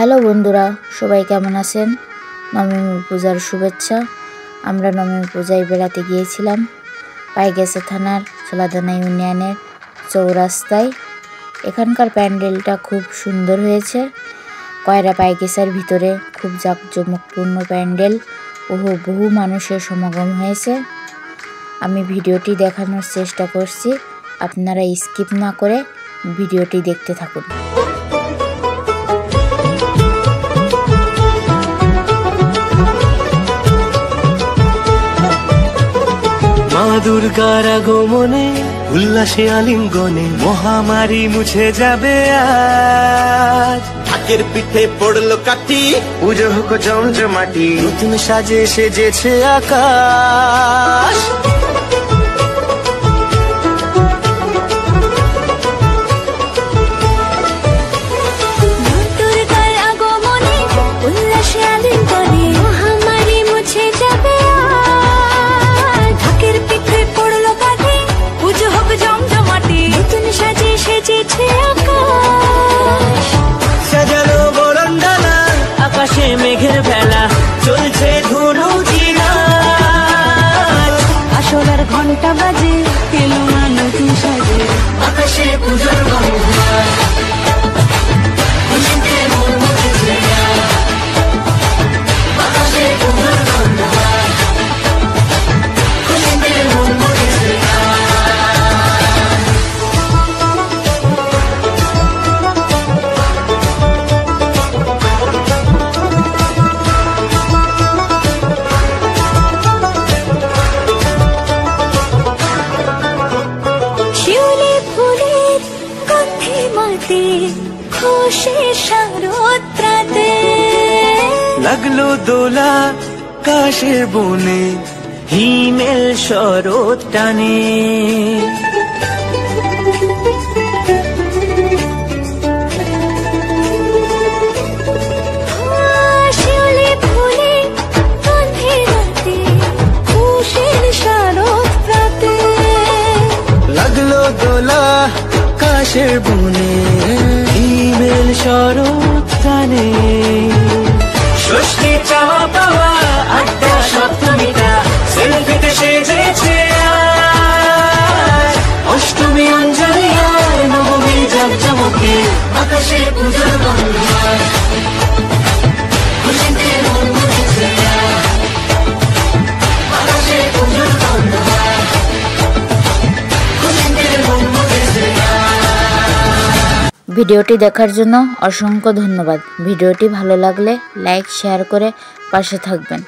Hello বন্ধুরা, সবাই কেমন আছেন? নবমী পূজার শুভেচ্ছা। আমরা নবমী পূজায় বেড়াতে গিয়েছিলাম পাইগাছা থানার চোলাদানা ইউনিয়নের চৌরাস্তায়। এখানকার প্যান্ডেলটা খুব সুন্দর হয়েছে। কয়রা পাইগাছার ভিতরে খুব জাঁকজমকপূর্ণ প্যান্ডেল ও বহু মানুষের সমাগম হয়েছে। আমি ভিডিওটি দেখানোর চেষ্টা করছি, আপনারা স্কিপ না করে ভিডিওটি দেখতে থাকুন। মা দুর্গার আগমনে উল্লাসে আলিঙ্গনে মহামারী মুছে যাবে আজ। ঢাকের পিঠে পড়লো কাঠি, পুজো হোক জমজমাটি, নতুন সাজে সেজেছে আকাশ। আকাশে মেঘের বেলা চলছে ধুনু জিনা, আসলার ঘন্টা বাজে এলো না নতুন সাজে, আকাশে পুজোর লাগলো দোলা কাশের বনে, হিমেল শরৎ টানে। লাগলো দোলা কাশের বনে, হিমেল শরৎ টানে। ষষ্ঠী চাওয়া পাওয়া আড্ডা সপ্তমীটা সেলফিতে সেজেছে আজ। অষ্টমী অঞ্জলি আর নবমী জাঁকজমকে আকাশে পুজোর গন্ধ। খুশিতে মন মুছেছে আকাশে পুজোর গন্ধ। খুশিতে মন মুছেছে। ভিডিওটি দেখার জন্য অসংখ্য ধন্যবাদ। ভিডিওটি ভালো লাগলে লাইক শেয়ার করে পাশে থাকবেন।